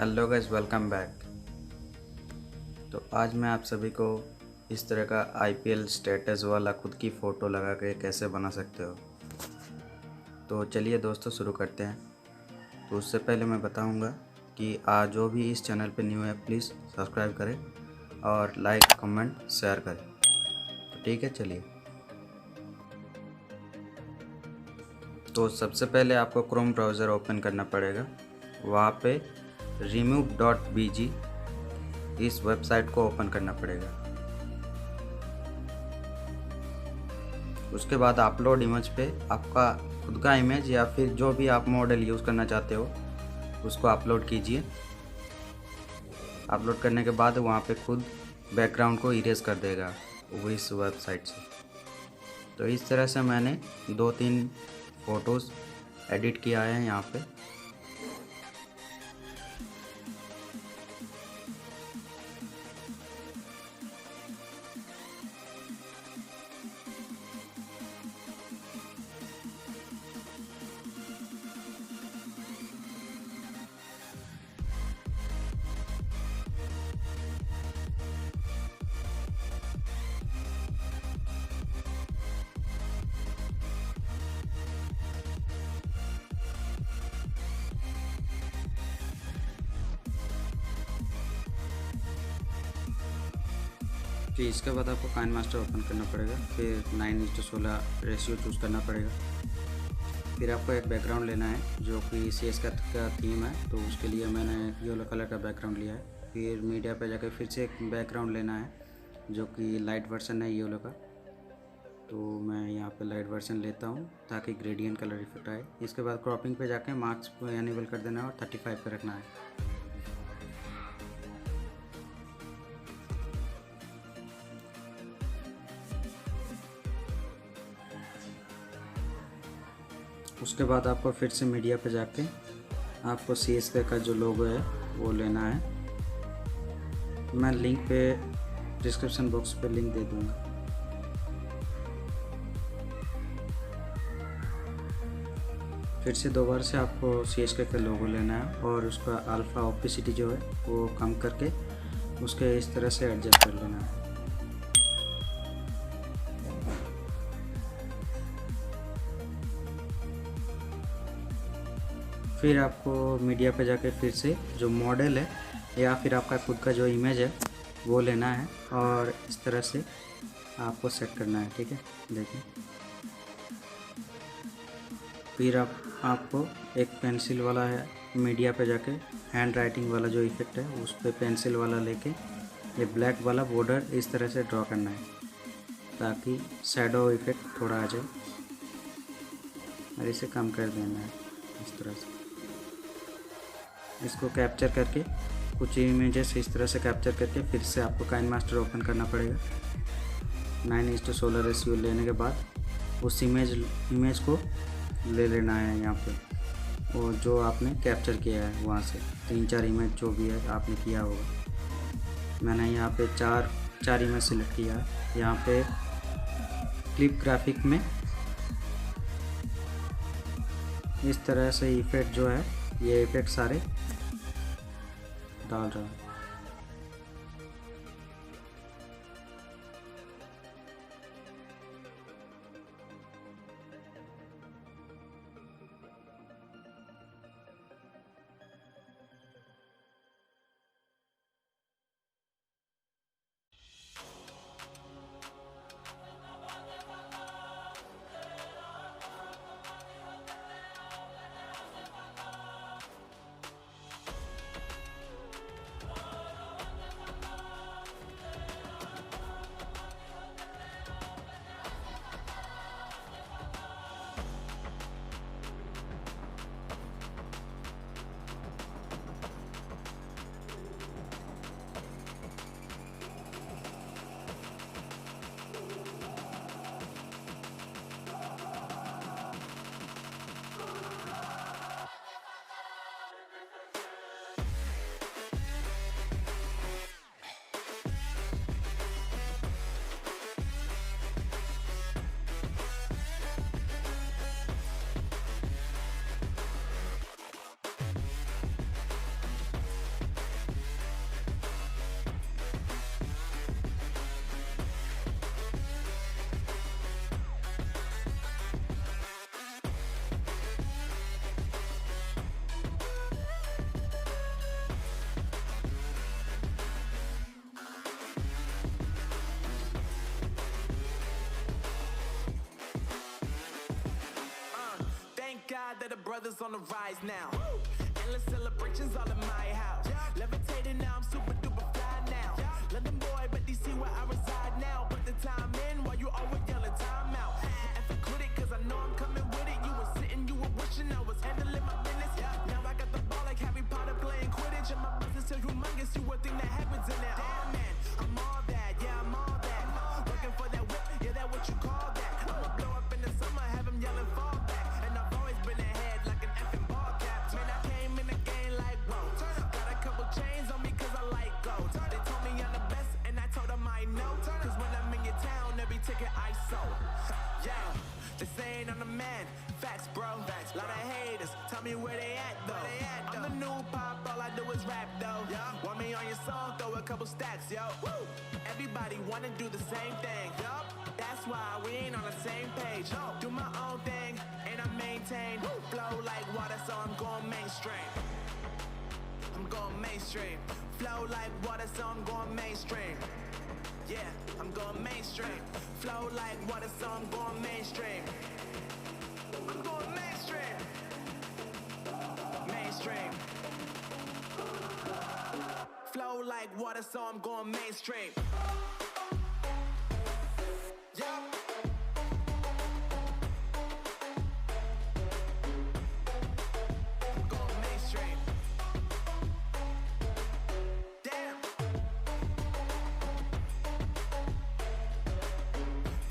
Hello guys, welcome back. तो आज मैं आप सभी को इस तरह का आईपीएल स्टेटस वाला खुद की फ़ोटो लगा के कैसे बना सकते हो। तो चलिए दोस्तों शुरू करते हैं। तो उससे पहले मैं बताऊंगा कि आज जो भी इस चैनल पे न्यू है प्लीज़ सब्सक्राइब करें और लाइक कमेंट शेयर करें। तो ठीक है, चलिए। तो सबसे पहले आपको क्रोम ब्राउज़र ओपन करना पड़ेगा। वहाँ पे remove.bg इस वेबसाइट को ओपन करना पड़ेगा। उसके बाद अपलोड इमेज पे आपका खुद का इमेज या फिर जो भी आप मॉडल यूज़ करना चाहते हो उसको अपलोड कीजिए। अपलोड करने के बाद वहाँ पे खुद बैकग्राउंड को इरेज कर देगा वो इस वेबसाइट से। तो इस तरह से मैंने 2-3 फ़ोटोज़ एडिट किया है यहाँ पे। फिर इसके बाद आपको काइनमास्टर ओपन करना पड़ेगा। फिर 9:16 रेशियो चूज़ करना पड़ेगा। फिर आपको एक बैकग्राउंड लेना है जो कि CS का थीम है, तो उसके लिए मैंने येलो कलर का बैकग्राउंड लिया है। फिर मीडिया पे जाकर फिर से एक बैकग्राउंड लेना है जो कि लाइट वर्जन है येलो का। तो मैं यहाँ पे लाइट वर्जन लेता हूँ ताकि ग्रेडियंट कलर इफेक्ट आए। इसके बाद क्रॉपिंग पे जाके मार्क्स को एनेबल कर देना है और 35 पे रखना है। उसके बाद आपको फिर से मीडिया पे जाके आपको CS का जो लोगो है वो लेना है। मैं लिंक पे डिस्क्रिप्शन बॉक्स पे लिंक दे दूँगा। फिर से दोबारा से आपको CS का लोगो लेना है और उसका अल्फ़ा ओपेसिटी जो है वो कम करके उसके इस तरह से एडजस्ट कर लेना है। फिर आपको मीडिया पे जाके फिर से जो मॉडल है या फिर आपका खुद का जो इमेज है वो लेना है और इस तरह से आपको सेट करना है। ठीक है, देखिए। फिर आपको एक पेंसिल वाला है, मीडिया पे जाके हैंड राइटिंग वाला जो इफेक्ट है उस पर पेंसिल वाला लेके ये ब्लैक वाला बॉर्डर इस तरह से ड्रॉ करना है ताकि शैडो इफेक्ट थोड़ा आ जाए और इसे कम कर देना है इस तरह से। इसको कैप्चर करके कुछ इमेजेस इस तरह से कैप्चर करके फिर से आपको काइनमास्टर ओपन करना पड़ेगा। 9:16 रेशियो लेने के बाद उस इमेज को ले लेना है यहाँ पे, और जो आपने कैप्चर किया है वहाँ से 3-4 इमेज जो भी है आपने किया होगा। मैंने यहाँ पे चार इमेज सिलेक्ट किया है। यहाँ पे क्लिप ग्राफिक में इस तरह से इफेक्ट जो है ये इफेक्ट सारे डाल रहा है। brothers on the rise now. Endless celebrations all in my house. Levitating now, I'm super duper fly now. London boy, but DC where I reside now. Put the time in while you always yelling time out. And for quit it, cause I know I'm coming with it. You were sitting, you were wishing I was handling my business. Now I got the ball like Harry Potter playing Quidditch. And my business is humongous, you would think that happens in there. Oh man, I'm all that, yeah, I'm all that. Looking for that whip, yeah, that what you call that. I'ma blow up in the summer, have him yelling fall back. And I've always been ahead like an effing ball cap. Man, I came in the game like, whoa. Got a couple chains on me cause I like gold. They told me I'm the best and I told them I know. Cause when I'm in your town, every ticket I sold. Yeah, they saying I'm the man. Facts, bro. Lot of haters, tell me where they at though. I'm the new pop, all I do is rap though. Want me on your song, throw a couple stacks, yo. Everybody wanna do the same thing. That's why we ain't on the same page. Do my own thing and I maintain. Flow like water, so I'm going mainstream. I'm going mainstream. Flow like water, so I'm going mainstream. Yeah, I'm going mainstream. Flow like water, so I'm going mainstream. I'm going mainstream. Mainstream. Flow like water, so I'm going mainstream. Yeah. I'm going mainstream. Damn.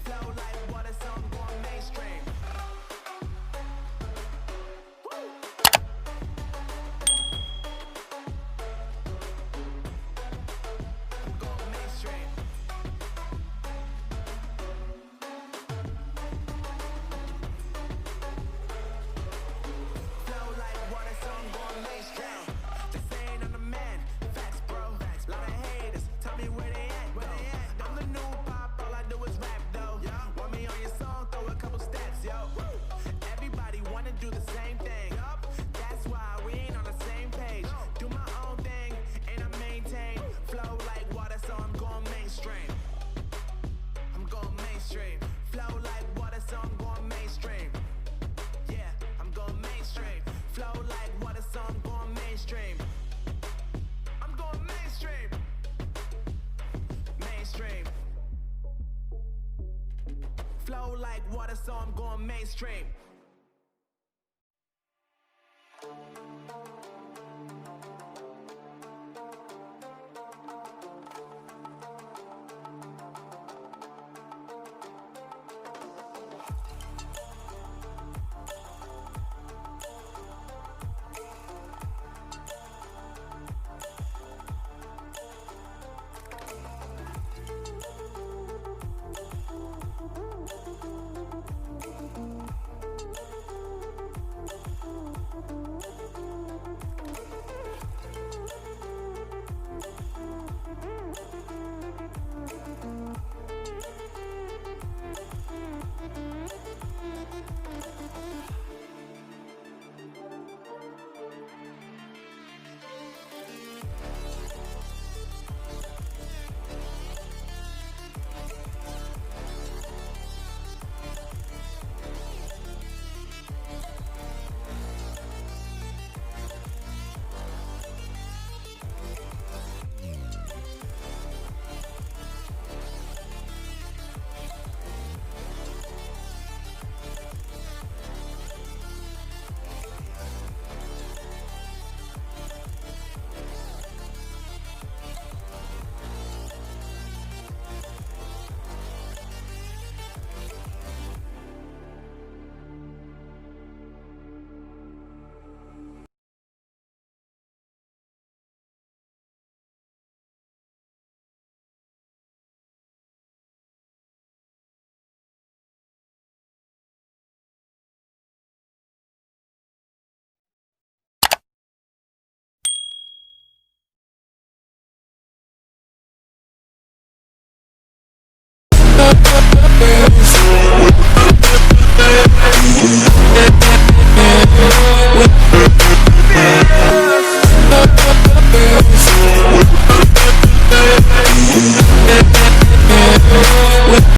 Flow like water, so I'm going mainstream. I'm going mainstream. Flow like water, so I'm going mainstream. They saying I'm the man. Facts, bro. Lot of haters, tell me where they at though. I'm the new pop, all I do is rap though. Want me on your song, throw a couple stats, yo. Everybody wanna do the same thing. That's why we ain't on the same page. Do my own thing and I maintain. Flow like water, so I'm going mainstream. I'm going mainstream. Flow like water, so I'm going mainstream. Yeah, I'm going mainstream. Flow like water, so I'm going mainstream. I'm going mainstream. Mainstream. Flow like water, so I'm going mainstream.